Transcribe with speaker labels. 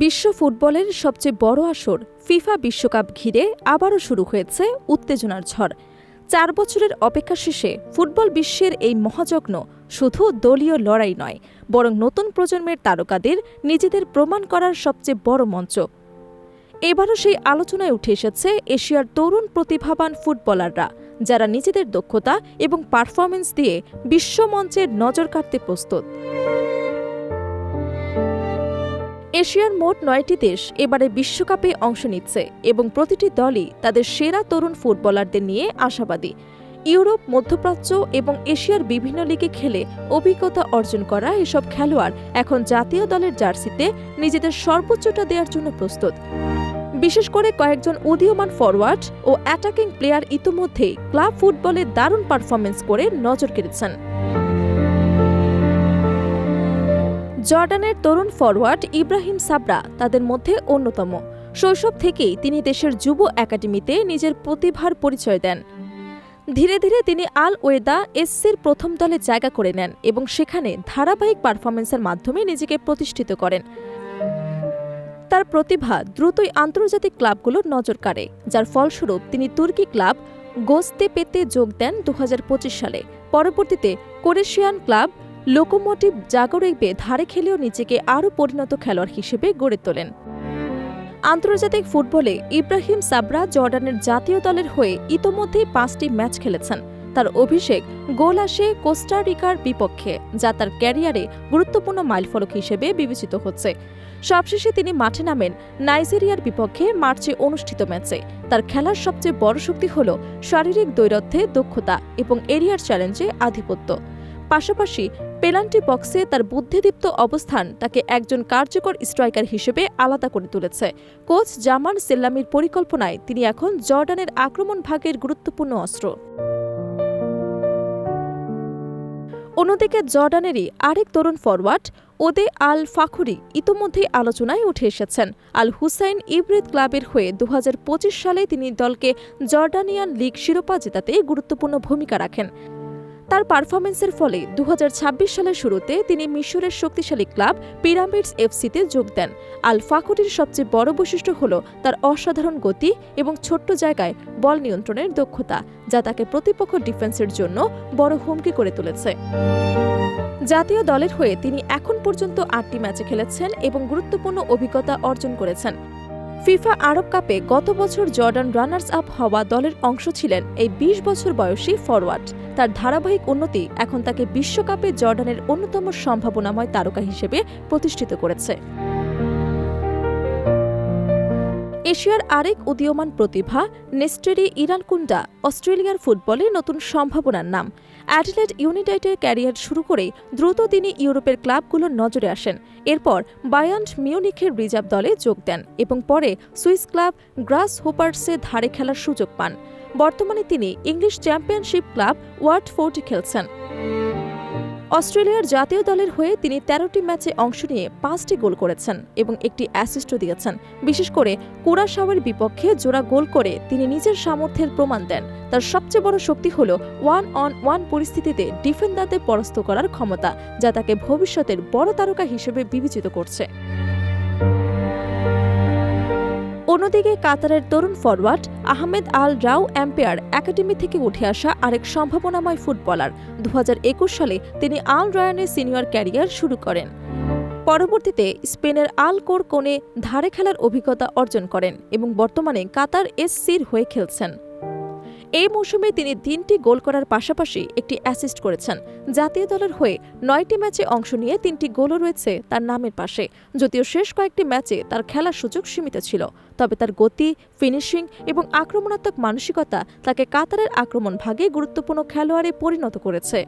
Speaker 1: বিশ্ব ফুটবলের সবচেয়ে বড় আসর ফিফা বিশ্বকাপ ঘিরে আবারও শুরু হয়েছে উত্তেজনার ঝড়। ৪ বছরের অপেক্ষা শেষে ফুটবল বিশ্বের এই মহাযজ্ঞ শুধু দলীয় লড়াই নয়, বরং নতুন প্রজন্মের তারকাদের নিজেদের প্রমাণ করার সবচেয়ে বড় মঞ্চ। এবারও সেই আলোচনায় উঠে এসেছে এশিয়ার তরুণ প্রতিভাবান ফুটবলাররা, যারা নিজেদের দক্ষতা এবং পারফরম্যান্স দিয়ে বিশ্বমঞ্চের নজর কাড়তে প্রস্তুত। এশিয়ার মোট ৯টি দেশ এবারে বিশ্বকাপে অংশ নিচ্ছে এবং প্রতিটি দলই তাদের সেরা তরুণ ফুটবলারদের নিয়ে আশাবাদী। ইউরোপ, মধ্যপ্রাচ্য এবং এশিয়ার বিভিন্ন লিগে খেলে অভিজ্ঞতা অর্জন করা এসব খেলোয়াড় এখন জাতীয় দলের জার্সিতে নিজেদের সর্বোচ্চটা দেওয়ার জন্য প্রস্তুত। বিশেষ করে কয়েকজন উদীয়মান ফরওয়ার্ড ও অ্যাটাকিং প্লেয়ার ইতোমধ্যেই ক্লাব ফুটবলে দারুণ পারফরম্যান্স করে নজর কেড়েছেন। জর্ডানের তরুণ ফরওয়ার্ড ইব্রাহিম সাবরা তাদের মধ্যে অন্যতম। শৈশব থেকেই তিনি দেশের যুব একাডেমিতে নিজের প্রতিভার পরিচয় দেন। ধীরে ধীরে তিনি আল ওয়েদা এসসির প্রথম দলে জায়গা করে নেন এবং সেখানে ধারাবাহিক পারফরম্যান্সের মাধ্যমে নিজেকে প্রতিষ্ঠিত করেন। তার প্রতিভা দ্রুতই আন্তর্জাতিক ক্লাবগুলোর নজর কাড়ে, যার ফলস্বরূপ তিনি তুর্কি ক্লাব গোজতেপেতে যোগ দেন ২০২৫ সালে। পরবর্তীতে ক্রোয়েশিয়ান ক্লাব লোকোমোটিভ জাগরেবে ধারে খেলেও নিজেকে আরও পরিণত খেলোয়াড় হিসেবে গড়ে তোলেন। আন্তর্জাতিক ফুটবলে ইব্রাহিম সাবরা জর্ডানের জাতীয় দলের হয়ে ইতোমধ্যেই ৫টি ম্যাচ খেলেছেন। তার অভিষেক গোল আসে কোস্টারিকার বিপক্ষে, যা তার ক্যারিয়ারে গুরুত্বপূর্ণ মাইলফলক হিসেবে বিবেচিত হচ্ছে। সবশেষে তিনি মাঠে নামেন নাইজেরিয়ার বিপক্ষে মার্চে অনুষ্ঠিত ম্যাচে। তার খেলার সবচেয়ে বড় শক্তি হল শারীরিক দ্বৈরথ্যে দক্ষতা এবং এরিয়ার চ্যালেঞ্জে আধিপত্য। পাশাপাশি পেনাল্টি বক্সে তার বুদ্ধিদীপ্ত অবস্থান তাকে একজন কার্যকর স্ট্রাইকার হিসেবে আলাদা করে তুলেছে। কোচ জামান সেল্লামির পরিকল্পনায় তিনি এখন জর্ডানের আক্রমণ ভাগের গুরুত্বপূর্ণ অস্ত্র। অন্যদিকে জর্ডানেরই আরেক তরুণ ফরওয়ার্ড ওদে আল ফাখুরি ইতোমধ্যেই আলোচনায় উঠে এসেছেন। আল হুসাইন ইব্রিদ ক্লাবের হয়ে ২০২৫ সালে তিনি দলকে জর্ডানিয়ান লিগ শিরোপা জেতাতে গুরুত্বপূর্ণ ভূমিকা রাখেন। তার পারফরম্যান্সের ফলে ২০২৬ সালের শুরুতে তিনি মিশরের শক্তিশালী ক্লাব পিরামিডস এফসিতে যোগ দেন। আল ফাখুরির সবচেয়ে বড় বৈশিষ্ট্য হল তার অসাধারণ গতি এবং ছোট্ট জায়গায় বল নিয়ন্ত্রণের দক্ষতা, যা তাকে প্রতিপক্ষ ডিফেন্সের জন্য বড় হুমকি করে তুলেছে। জাতীয় দলের হয়ে তিনি এখন পর্যন্ত ৮টি ম্যাচে খেলেছেন এবং গুরুত্বপূর্ণ অভিজ্ঞতা অর্জন করেছেন। ফিফা আরব কাপে গত বছর জর্ডান রানার্স আপ হওয়া দলের অংশ ছিলেন এই ২০ বছর বয়সী ফরওয়ার্ড। তার ধারাবাহিক উন্নতি এখন তাকে বিশ্বকাপে জর্ডানের অন্যতম সম্ভাবনাময় তারকা হিসেবে প্রতিষ্ঠিত করেছে। এশিয়ার আরেক উদীয়মান প্রতিভা নেস্টেরি ইরানকুন্ডা অস্ট্রেলিয়ার ফুটবলে নতুন সম্ভাবনার নাম। অ্যাডিলেড ইউনাইটেডের ক্যারিয়ার শুরু করেই দ্রুত তিনি ইউরোপের ক্লাবগুলোর নজরে আসেন। এরপর বায়ার্ন মিউনিখের রিজার্ভ দলে যোগ দেন এবং পরে সুইস ক্লাব গ্রাস হোপার্সে ধারে খেলার সুযোগ পান। বর্তমানে তিনি ইংলিশ চ্যাম্পিয়নশিপ ক্লাব ওয়াটফোর্ডে খেলছেন। অস্ট্রেলিয়ার জাতীয় দলের হয়ে তিনি ১৩টি ম্যাচে অংশ নিয়ে 5টি গোল করেছেন এবং একটি অ্যাসিস্টও দিয়েছেন। বিশেষ করে কুরাশাওয়ের বিপক্ষে জোড়া গোল করে তিনি নিজের সামর্থ্যের প্রমাণ দেন। তার সবচেয়ে বড় শক্তি হল 1-on-1 পরিস্থিতিতে ডিফেন্ডারদের পরাস্ত করার ক্ষমতা, যা তাকে ভবিষ্যতের বড় তারকা হিসেবে বিবেচিত করছে। অন্যদিকে কাতারের তরুণ ফরওয়ার্ড আহমেদ আল রাউ অ্যাম্পেয়ার একাডেমি থেকে উঠে আসা আরেক সম্ভাবনাময় ফুটবলার। ২০২১ সালে তিনি আল রায়ানের সিনিয়র ক্যারিয়ার শুরু করেন। পরবর্তীতে স্পেনের আল কোরকোনে ধারে খেলার অভিজ্ঞতা অর্জন করেন এবং বর্তমানে কাতার এসসির হয়ে খেলছেন। এই মৌসুমে তিনি ৩টি গোল করার পাশাপাশি একটি অ্যাসিস্ট করেছেন। জাতীয় দলের হয়ে ৯টি ম্যাচে অংশ নিয়ে 3টি গোলও রয়েছে তার নামের পাশে। যদিও শেষ কয়েকটি ম্যাচে তার খেলার সুযোগ সীমিত ছিল, তবে তার গতি, ফিনিশিং এবং আক্রমণাত্মক মানসিকতা তাকে কাতারের আক্রমণ ভাগে গুরুত্বপূর্ণ খেলোয়াড়ে পরিণত করেছে।